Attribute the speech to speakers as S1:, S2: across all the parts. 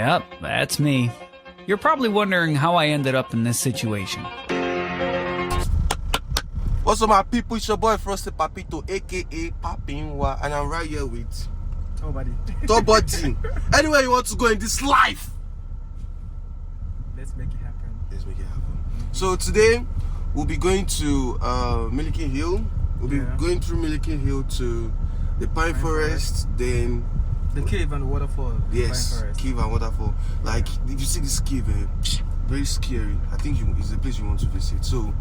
S1: Yep, that's me. You're probably wondering how I ended up in this situation.
S2: What's up, my people? It's your boy Frosty Papito, aka Papinwa, and I'm right here with Tobody. Anywhere you want to go in this life,
S3: let's make it happen.
S2: Let's make it happen. So today we'll be going to Miliken Hill. We'll be going through Miliken Hill to the pine forest, then
S3: the cave and the waterfall.
S2: Yes, cave and waterfall. Like, if you see this cave, very scary. I think it's the place you want to visit. So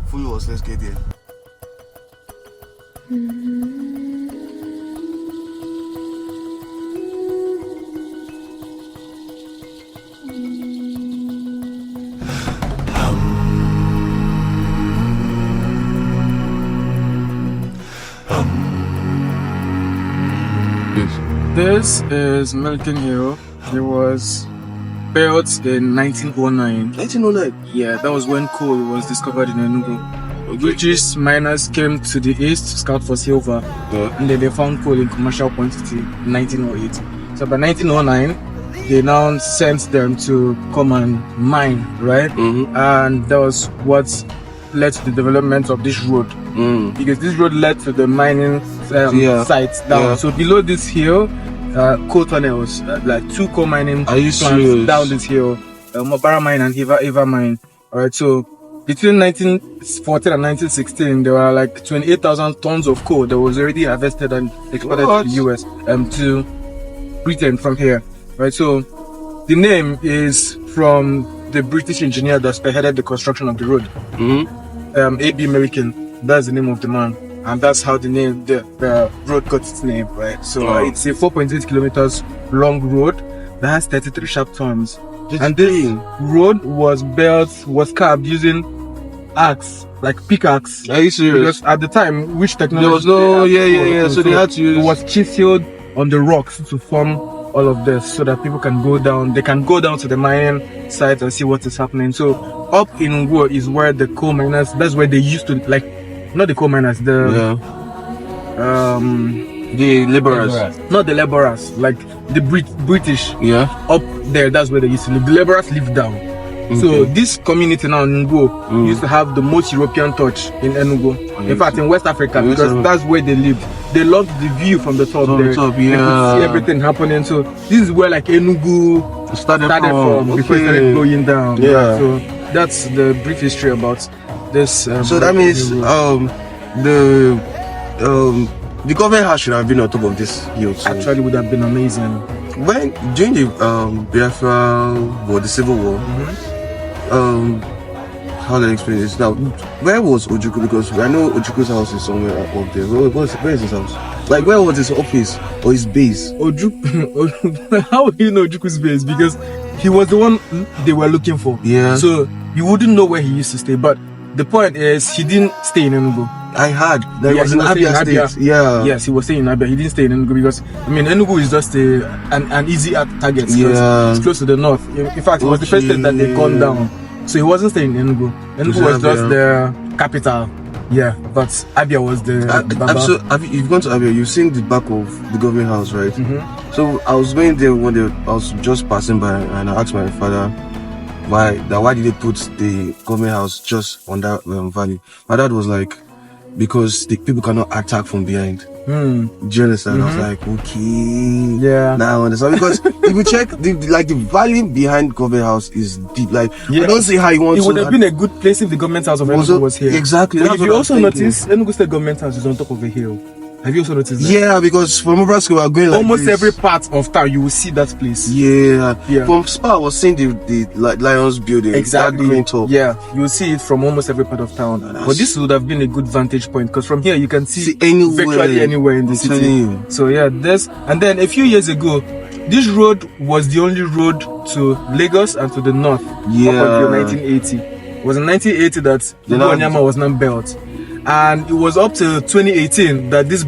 S2: follow us. Let's get there.
S3: This is Miliken Hill. It was built in 1909.
S2: 1909?
S3: Yeah, that was when coal was discovered in Enugu. British miners came to the east to scout for silver, and then they found coal in commercial quantity in 1908. So by 1909, they now sent them to come and mine, right? And that was what led to the development of this road, because this road led to the mining sites down. So below this hill, coal tunnels, like two coal mining plants down this hill, Mobara mine and Eva mine. Alright, so between 1914 and 1916, there were like 28,000 tons of coal that was already harvested and exported to the US, to Britain from here. Right, so the name is from the British engineer that spearheaded the construction of the road. A.B. Miliken, that's the name of the man, and that's how the road got its name, right? So it's a 4.8 kilometers long road that has 33 sharp turns. And this road was carved using axe, like pickaxe.
S2: Are you serious?
S3: Because at the time, which technology?
S2: There was no, so they had to use.
S3: It was chiseled on the rocks to form all of this, so that people can go down. They can go down to the mining site and see what is happening. So up in Ngwo is where the coal miners. That's where they used to, like, not the coal miners, the
S2: laborers.
S3: Not the laborers, like the British. Up there, that's where they used to live. The laborers live down. So this community now in Ngwo used to have the most European touch in Enugu. In fact, in West Africa, because that's where they lived. They loved the view from the top there. They could see everything happening. So this is where like Enugu started from before it started going down. So that's the brief history about this.
S2: So that means the government house should have been on top of this hill too.
S3: Actually, would have been amazing.
S2: When during the Biafra war, the Civil War, how do I explain this now? Where was Ojukwu? Because I know Ojukwu's house is somewhere up there. Where is his house? Like, where was his office or his base?
S3: How do you know Ojukwu's base? Because he was the one they were looking for. So you wouldn't know where he used to stay. But the point is, he didn't stay in Enugu.
S2: I heard that he was in Abia State.
S3: Yes, he was staying in Abia. He didn't stay in Enugu because, I mean, Enugu is just an easy target. It's close to the north. In fact, it was the first state that they gone down. So he wasn't staying in Enugu. Enugu was just the capital. But Abia was the
S2: so if you've gone to Abia, you've seen the back of the government house, right? So I was going there one day. I was just passing by and I asked my father why did they put the government house just on that valley. My dad was like, because the people cannot attack from behind. Do you understand? I was like, okay. Now I understand. Because if you check, the valley behind government house is deep. Like, I don't see how you want to.
S3: It would have been a good place if the government house of Enugu was here.
S2: Exactly.
S3: But if you also notice, Enugu State government house is on top of a hill. Have you also noticed that?
S2: Yeah, because from Nebraska we are going like
S3: almost every part of town you will see that place.
S2: From Spa I was seeing the Lions building.
S3: Exactly. You will see it from almost every part of town. But this would have been a good vantage point because from here you can see virtually anywhere in the city. So this, and then a few years ago, this road was the only road to Lagos and to the north up until 1980. It was in 1980 that Onyama was not built. And it was up to 2018 that this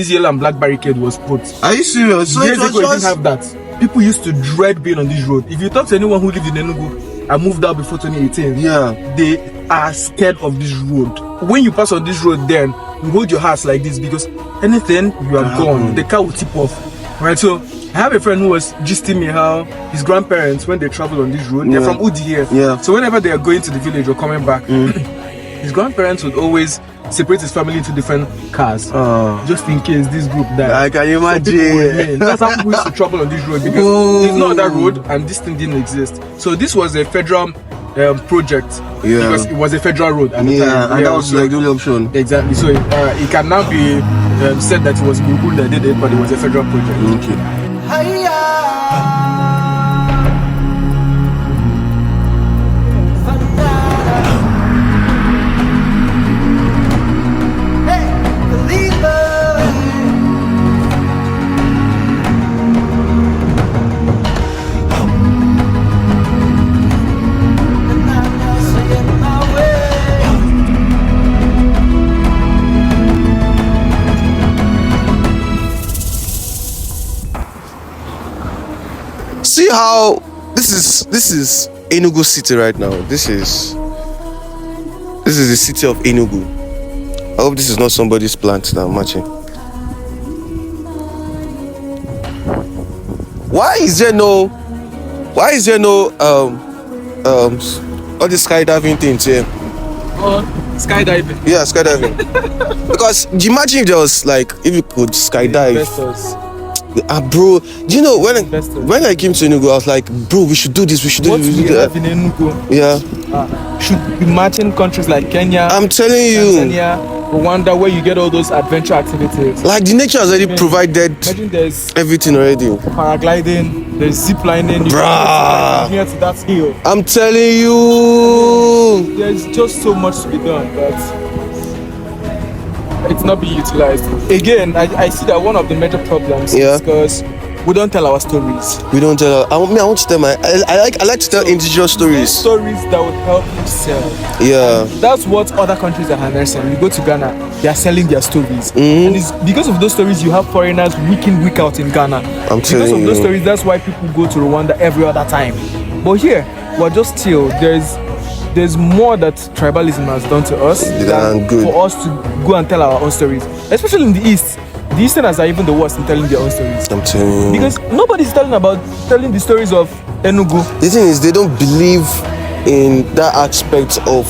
S3: yellow and black barricade was put.
S2: Are you serious? So
S3: years ago, you didn't have that. People used to dread being on this road. If you talk to anyone who lived in Enugu and moved out before 2018, they are scared of this road. When you pass on this road, then you hold your heart like this because anything, you are gone. The car will tip off. Right, so I have a friend who was gisting me how his grandparents, when they travel on this road, they're from Udi here.
S2: Yeah.
S3: So whenever they are going to the village or coming back, his grandparents would always separate his family into different cars, just in case this group died.
S2: I can imagine.
S3: That's how people used to travel on this road because there's no other road and this thing didn't exist. So this was a federal project because it was a federal road at the time.
S2: And that was like the only option.
S3: Exactly. So it can now be said that it was Google that did it, but it was a federal project.
S2: Okay. See how this is Enugu city right now. This is the city of Enugu. I hope this is not somebody's plant that I'm matching. Why is there no all the skydiving things here?
S3: Skydiving.
S2: Yeah, skydiving. Because imagine if there was like, if you could skydive.
S3: Investors.
S2: Bro, do you know when I came to Enugu, I was like, bro, we should do this, we should do
S3: What
S2: this.
S3: we have in Enugu should be matching countries like Kenya.
S2: I'm telling you,
S3: Tanzania, Rwanda, where you get all those adventure activities.
S2: like the nature has already provided
S3: There's
S2: everything already.
S3: paragliding, there's zip lining,
S2: Bruh.
S3: near to that hill.
S2: I'm telling you.
S3: There's just so much to be done, but it's not being utilized. Again, I see that one of the major problems is because we don't tell our stories.
S2: We don't tell. I want to tell I like to tell indigenous stories.
S3: Stories that would help you sell.
S2: Yeah.
S3: And that's what other countries are harnessing. You go to Ghana, they are selling their stories. And it's because of those stories you have foreigners week in, week out in Ghana. Because of those stories, that's why people go to Rwanda every other time. But here, we're just still there's more that tribalism has done to us than for us to go and tell our own stories. Especially in the East. The Easterners are even the worst in telling their own stories.
S2: I'm telling you.
S3: Because nobody's telling the stories of Enugu.
S2: The thing is, they don't believe in that aspect of.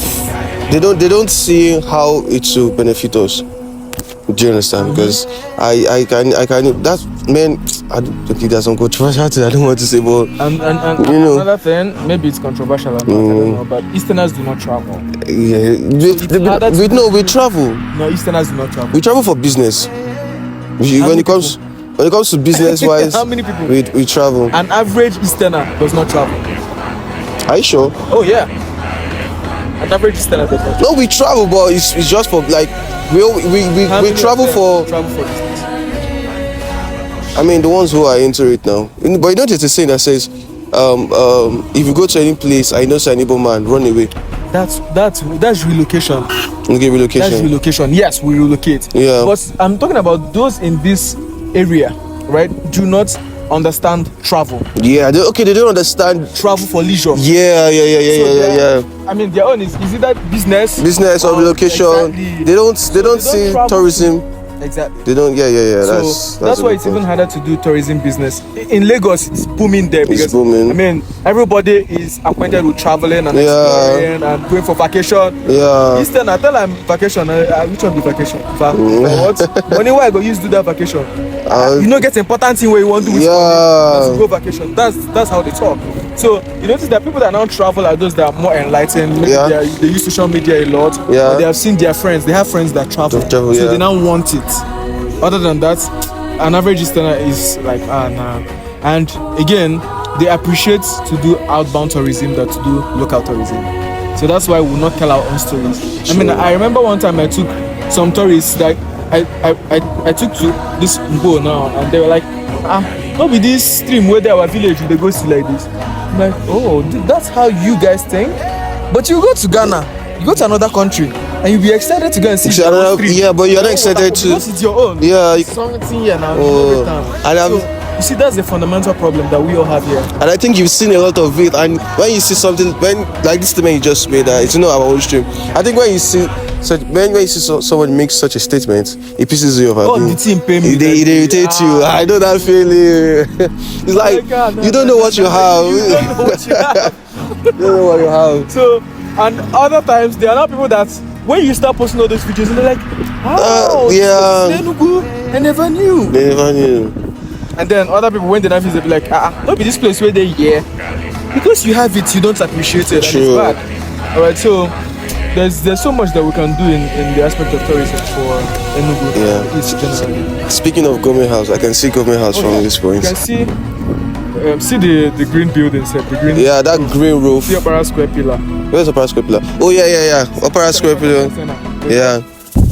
S2: They don't see how it will benefit us. Do you understand? Because I can that man. I don't think there's some controversial thing I don't want to say, but
S3: and
S2: you know,
S3: another thing, maybe it's controversial or not, I don't know, but Easterners do not travel.
S2: Yeah, we travel.
S3: No, Easterners do not travel.
S2: We travel for business. When it comes to business wise,
S3: how many people?
S2: We travel.
S3: An average Easterner does not travel.
S2: Are you sure?
S3: Oh yeah. An average Easterner does not travel.
S2: No, we travel, but it's just for like we travel for.
S3: Business.
S2: I mean, the ones who are into it now. But you know, there's a saying that says, if you go to any place, I know say an Igbo man, run away.
S3: That's relocation.
S2: Okay, relocation.
S3: That's relocation. Yes, we relocate.
S2: Yeah.
S3: But I'm talking about those in this area, right? Do not understand travel.
S2: Yeah. They don't understand
S3: travel for leisure.
S2: Yeah.
S3: I mean, their own is either
S2: business or relocation. Exactly. They don't see tourism.
S3: Exactly.
S2: They don't. Yeah.
S3: So that's why it's even harder to do tourism business. In Lagos, it's booming there because
S2: it's booming.
S3: I mean, everybody is acquainted with traveling and exploring and going for vacation.
S2: Yeah.
S3: Eastern, I tell them vacation. Which one be vacation? For what? Money where I go use to do that vacation. You know, get important thing where you want to do with money. Go vacation. That's how they talk. So you notice that people that now travel are those that are more enlightened. Maybe they use social media a lot.
S2: Yeah.
S3: Or they have seen their friends. They have friends that travel. So they now want it. Other than that, an average Easterner is like, nah. And again, they appreciate to do outbound tourism than to do local tourism. So that's why we will not tell our own stories. Sure. I mean, I remember one time I took some tourists that I took to this Ngwo now, and they were like, not with this stream where they our village, they go see like this. I'm like, oh, that's how you guys think? But you go to Ghana, you go to another country, and you'll be excited to go and see the
S2: stream. Yeah, but you're not excited to.
S3: Because it's your own.
S2: Yeah.
S3: Something here now.
S2: And
S3: You see, that's the fundamental problem that we all have here.
S2: And I think you've seen a lot of it. And when you see something, when like this statement you just made, it's not our own stream. I think when you see someone make such a statement, it pisses you off.
S3: Oh, the team pay me.
S2: They irritate you. I know that feeling. It's like you don't know what you have.
S3: You don't know what you have.
S2: You don't know what you have.
S3: So, and other times there are not people that when you start posting all those videos, and they're like,
S2: yeah,
S3: I never knew.
S2: They never knew.
S3: And then other people, when they have it, they'll be like, don't be this place where they because you have it, you don't appreciate it.
S2: True.
S3: And it's bad. All right, so there's so much that we can do in the aspect of tourism for Enugu.
S2: Yeah.
S3: It's generally.
S2: Speaking of government house, I can see government house from this point.
S3: You can see the green buildings, the green.
S2: Yeah, that green roof.
S3: The Opera Square pillar.
S2: Where's Opera Square pillar? Oh yeah. Opera Square pillar. Yeah.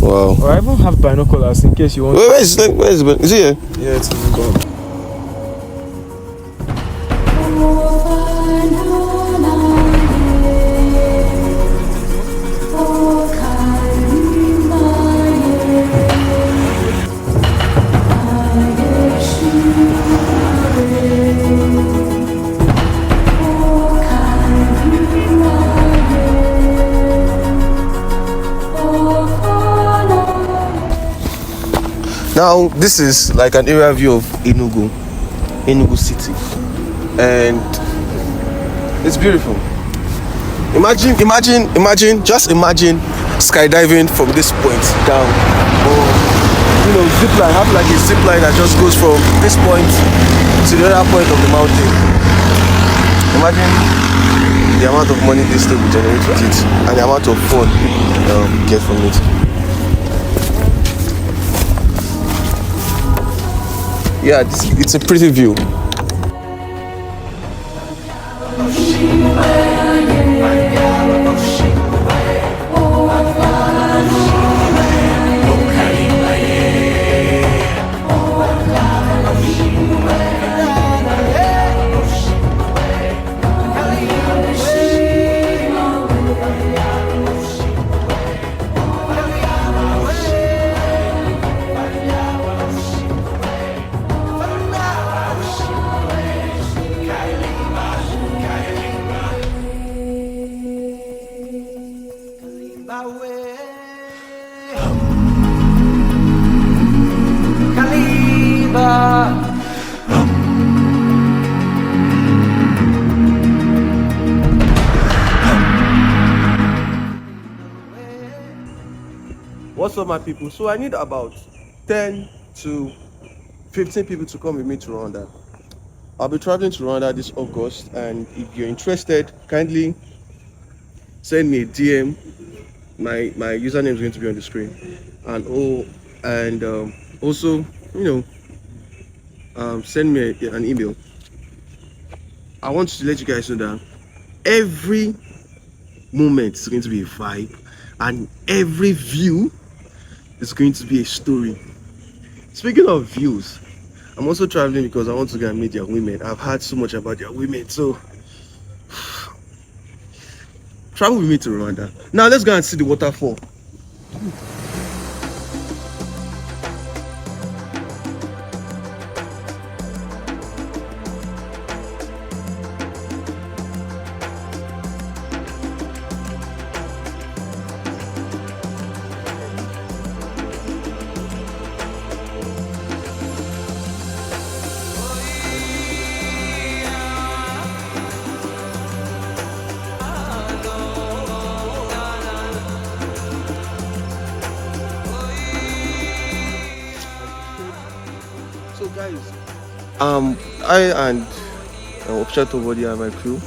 S2: Wow.
S3: Or I even have binoculars in case you want.
S2: Where is it? Is it here?
S3: Yeah, it's in the
S2: Now, this is like an area view of Enugu City, and it's beautiful. Just imagine skydiving from this point down, or zipline. Have like a zipline that just goes from this point to the other point of the mountain. Imagine the amount of money this thing will generate with it, and the amount of fun people get from it. Yeah, it's a pretty view. What's up, my people? So I need about 10 to 15 people to come with me to Rwanda. I'll be traveling to Rwanda this August, and if you're interested, kindly send me a DM. My username is going to be on the screen, and also send me an email. I want to let you guys know that every moment is going to be a vibe, and every view is going to be a story. Speaking of views, I'm also traveling because I want to go and meet their women. I've heard so much about their women, so travel with me to Rwanda. Now let's go and see the waterfall. So guys, I and Opchato Body and my crew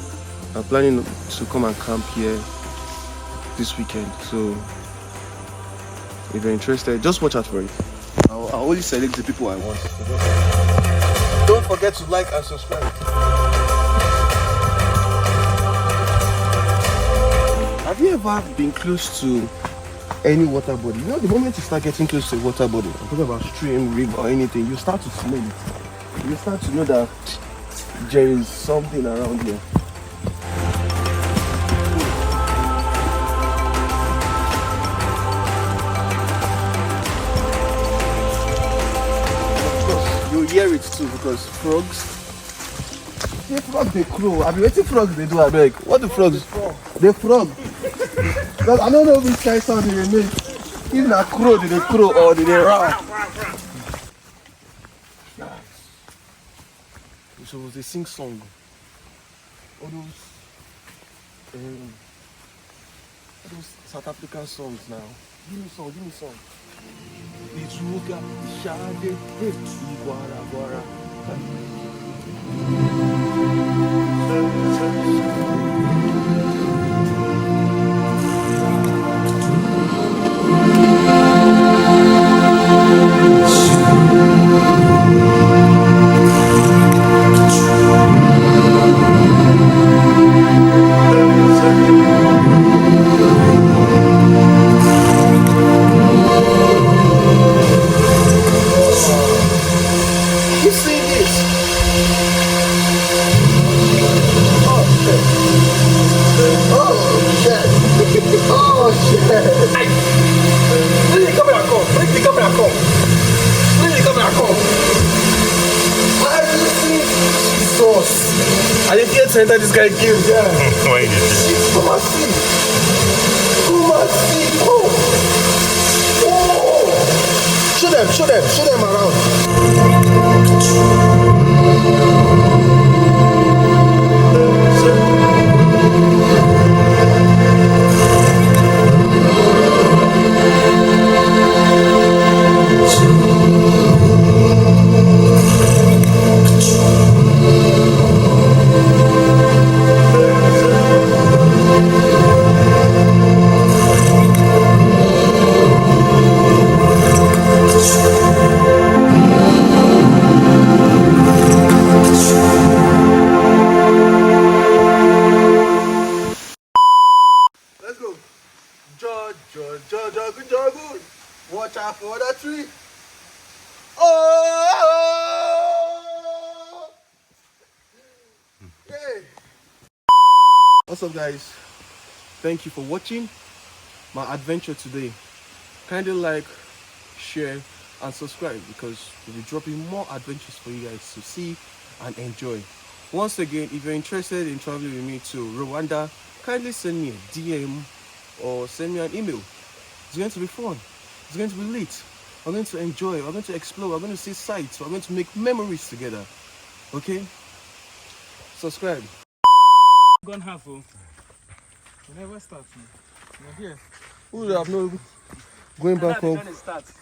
S2: are planning to come and camp here this weekend. So if you're interested, just watch out for it. I'll only select the people I want. So don't forget to like and subscribe. Have you ever been close to any water body? You know, the moment you start getting close to a water body, I'm talking about stream, river, or anything, you start to smell it. You start to know that there is something around here. Of course, you hear it too because frogs. The frog they crow. I mean, what the frogs they do? I beg. What the frogs? The frog. Because I don't know which kind of sound they make. Even a crow, did they crow or did they roar? So they sing song. All those South African songs now. Give me song, give me song. Izuga, Ishade, Igwara, Gwara. You see this? Oh shit. Oh shit. Oh shit. Bring the camera come. Bring the camera come. Bring the camera come. I just see Jesus. I didn't get to enter this guy killed. Yeah.
S4: Why did you?
S2: Come and see. Come and see. Oh. Oh. Show them around. Let's go. Jog. Watch out for the tree. Oh! Hey. What's up, guys? Thank you for watching my adventure today. Kindly like, share, and subscribe because we'll be dropping more adventures for you guys to see and enjoy. Once again, if you're interested in traveling with me to Rwanda, kindly send me a DM or send me an email. It's going to be fun. It's going to be lit. We're going to enjoy. We're going to explore. We're going to see sights. We're going to make memories together. Okay? Subscribe.
S3: Gone half, oh. You never start, man. You're here.
S2: Who would have known? Going back up.
S3: When it starts.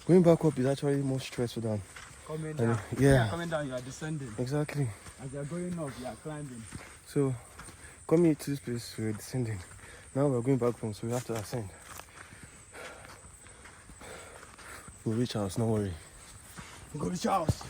S2: Going back up is actually more stressful than
S3: Coming down.
S2: yeah.
S3: Coming down, you are descending.
S2: Exactly.
S3: As you're going up, you are climbing.
S2: So coming to this place, we're descending. Now we're going back home, so we have to ascend. We'll reach house, no worry.
S3: We'll go to Charles.